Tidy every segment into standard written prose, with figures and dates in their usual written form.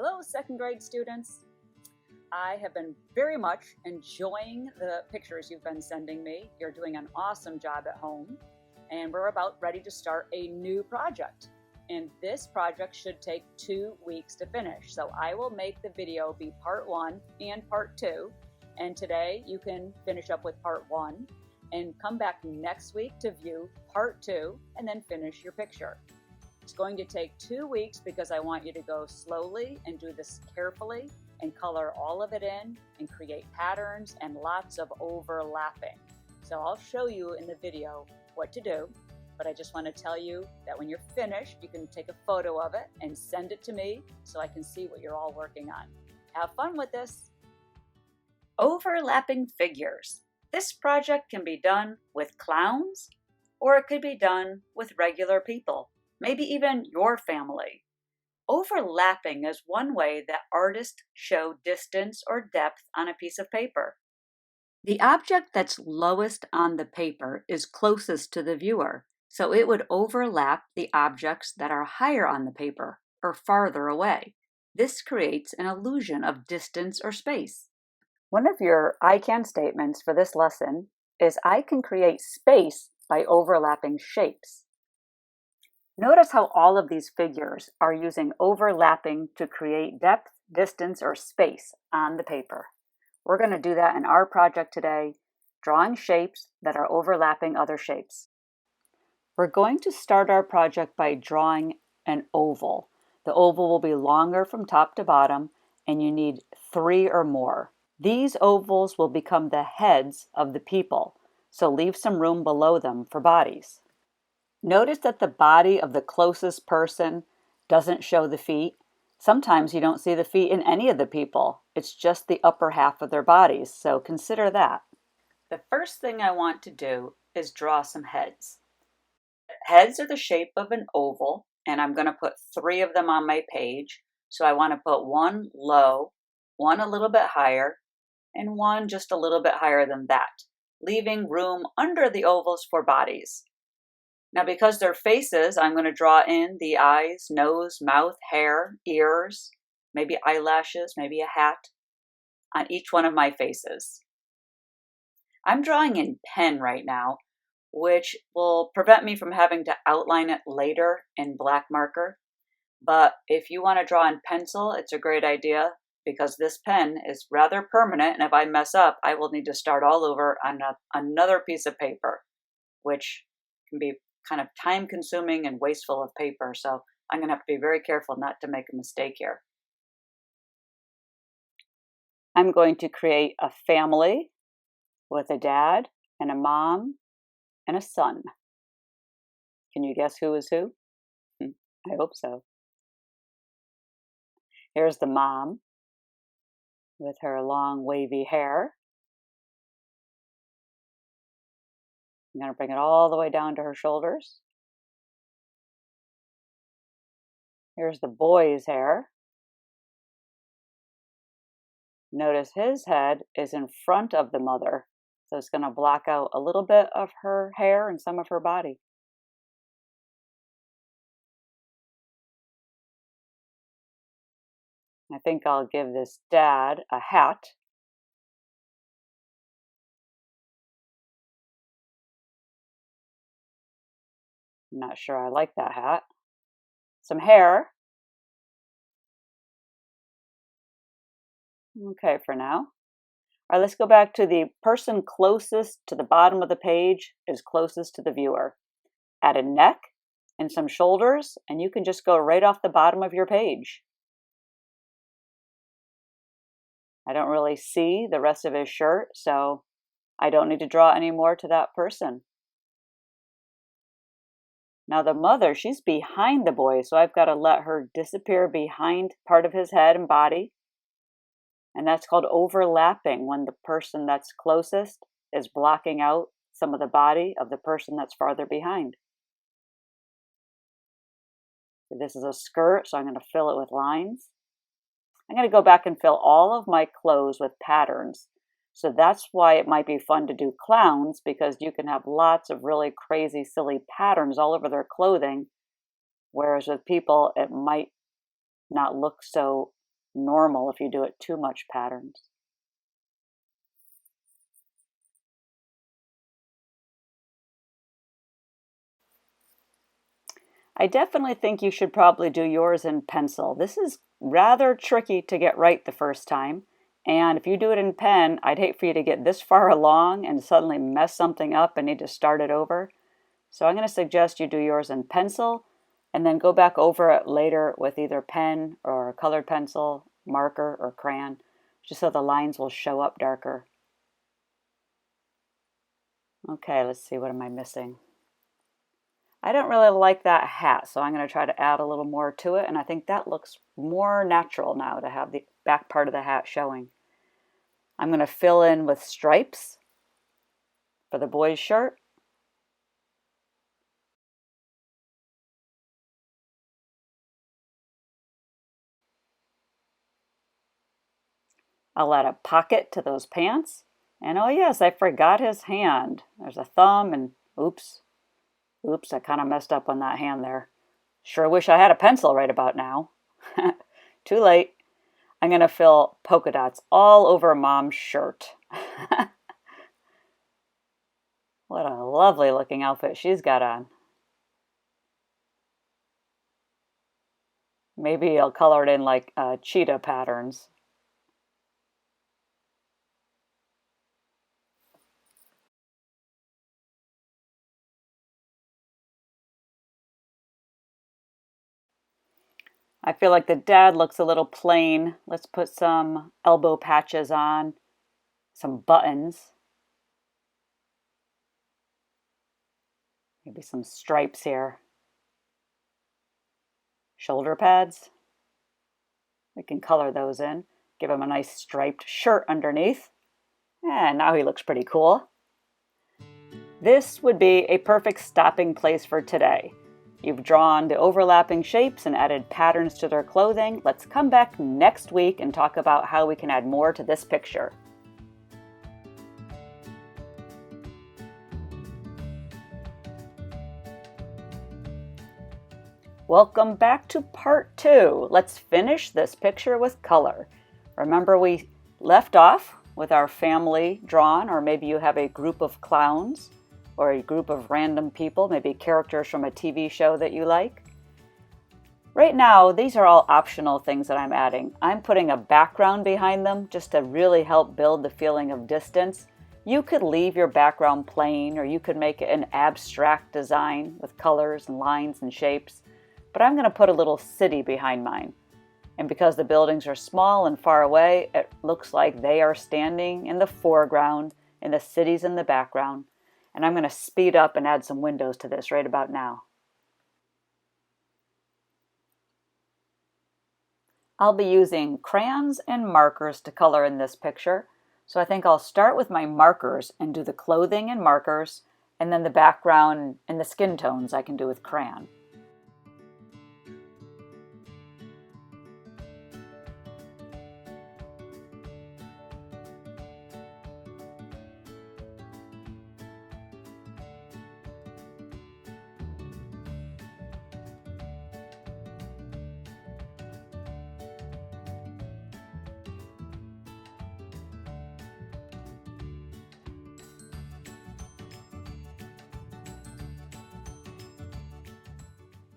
Hello, second grade students. I have been very much enjoying the pictures you've been sending me. You're doing an awesome job at home, and we're about ready to start a new project. And this project should take 2 weeks to finish. So I will make the video be part 1 and part 2. And today you can finish up with part 1 and come back next week to view part 2 and then finish your picture. It's going to take 2 weeks because I want you to go slowly and do this carefully and color all of it in and create patterns and lots of overlapping. So I'll show you in the video what to do, but I just want to tell you that when you're finished, you can take a photo of it and send it to me so I can see what you're all working on. Have fun with this. Overlapping figures. This project can be done with clowns, or it could be done with regular people. Maybe even your family. Overlapping is one way that artists show distance or depth on a piece of paper. The object that's lowest on the paper is closest to the viewer, so it would overlap the objects that are higher on the paper or farther away. This creates an illusion of distance or space. One of your I can statements for this lesson is I can create space by overlapping shapes. Notice how all of these figures are using overlapping to create depth, distance, or space on the paper. We're going to do that in our project today, drawing shapes that are overlapping other shapes. We're going to start our project by drawing an oval. The oval will be longer from top to bottom, and you need 3 or more. These ovals will become the heads of the people, so leave some room below them for bodies. Notice that the body of the closest person doesn't show the feet. Sometimes you don't see the feet in any of the people. It's just the upper half of their bodies, so consider that. The first thing I want to do is draw some heads. Heads are the shape of an oval, and I'm going to put 3 of them on my page. So I want to put 1 low, 1 a little bit higher, and 1 just a little bit higher than that, leaving room under the ovals for bodies. Now, because they're faces, I'm going to draw in the eyes, nose, mouth, hair, ears, maybe eyelashes, maybe a hat on each one of my faces. I'm drawing in pen right now, which will prevent me from having to outline it later in black marker. But if you want to draw in pencil, it's a great idea because this pen is rather permanent, and if I mess up, I will need to start all over on another piece of paper, which can be kind of time-consuming and wasteful of paper, so I'm going to have to be very careful not to make a mistake here. I'm going to create a family with a dad and a mom and a son. Can you guess who is who? I hope so. Here's the mom with her long wavy hair. I'm going to bring it all the way down to her shoulders. Here's the boy's hair. Notice his head is in front of the mother, so it's going to block out a little bit of her hair and some of her body. I think I'll give this dad a hat. I'm not sure I like that hat. Some hair. Okay, for now. All right, let's go back to the person closest to the bottom of the page is closest to the viewer. Add a neck and some shoulders, and you can just go right off the bottom of your page. I don't really see the rest of his shirt, so I don't need to draw any more to that person. Now the mother, she's behind the boy, so I've got to let her disappear behind part of his head and body. And that's called overlapping, when the person that's closest is blocking out some of the body of the person that's farther behind. This is a skirt, so I'm going to fill it with lines. I'm going to go back and fill all of my clothes with patterns. So that's why it might be fun to do clowns, because you can have lots of really crazy, silly patterns all over their clothing. Whereas with people, it might not look so normal if you do it too much patterns. I definitely think you should probably do yours in pencil. This is rather tricky to get right the first time. And if you do it in pen, I'd hate for you to get this far along and suddenly mess something up and need to start it over. So I'm going to suggest you do yours in pencil and then go back over it later with either pen or a colored pencil, marker, or crayon, just so the lines will show up darker. Okay, let's see, what am I missing? I don't really like that hat, so I'm going to try to add a little more to it, and I think that looks more natural now to have the back part of the hat showing. I'm going to fill in with stripes for the boy's shirt. I'll add a pocket to those pants. And oh yes, I forgot his hand. There's a thumb and oops, I kind of messed up on that hand there. Sure wish I had a pencil right about now. Too late. I'm going to fill polka dots all over Mom's shirt. What a lovely looking outfit she's got on. Maybe I'll color it in like cheetah patterns. I feel like the dad looks a little plain. Let's put some elbow patches on, some buttons, maybe some stripes here. Shoulder pads. We can color those in. Give him a nice striped shirt underneath. And now he looks pretty cool. This would be a perfect stopping place for today. You've drawn the overlapping shapes and added patterns to their clothing. Let's come back next week and talk about how we can add more to this picture. Welcome back to part 2. Let's finish this picture with color. Remember we left off with our family drawn, or maybe you have a group of clowns or a group of random people, maybe characters from a TV show that you like. Right now, these are all optional things that I'm adding. I'm putting a background behind them just to really help build the feeling of distance. You could leave your background plain, or you could make it an abstract design with colors and lines and shapes. But I'm going to put a little city behind mine. And because the buildings are small and far away, it looks like they are standing in the foreground and the city's in the background. And I'm going to speed up and add some windows to this right about now. I'll be using crayons and markers to color in this picture. So I think I'll start with my markers and do the clothing and markers, and then the background and the skin tones I can do with crayon.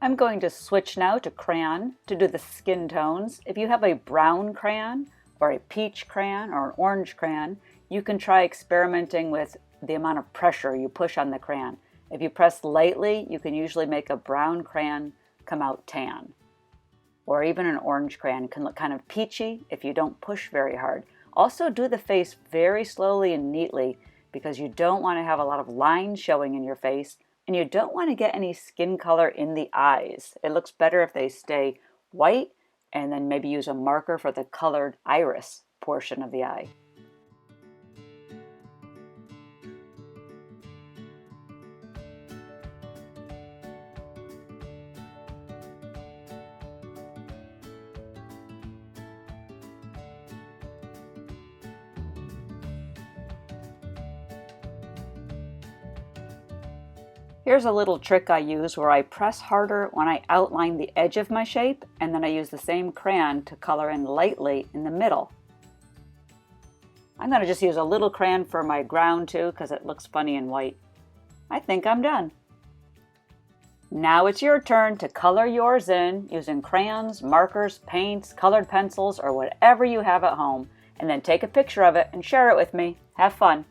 I'm going to switch now to crayon to do the skin tones. If you have a brown crayon or a peach crayon or an orange crayon, you can try experimenting with the amount of pressure you push on the crayon. If you press lightly, you can usually make a brown crayon come out tan. Or even an orange crayon can look kind of peachy if you don't push very hard. Also do the face very slowly and neatly because you don't want to have a lot of lines showing in your face. And you don't want to get any skin color in the eyes. It looks better if they stay white, and then maybe use a marker for the colored iris portion of the eye. Here's a little trick I use where I press harder when I outline the edge of my shape, and then I use the same crayon to color in lightly in the middle. I'm going to just use a little crayon for my ground too because it looks funny in white. I think I'm done. Now it's your turn to color yours in using crayons, markers, paints, colored pencils, or whatever you have at home, and then take a picture of it and share it with me. Have fun!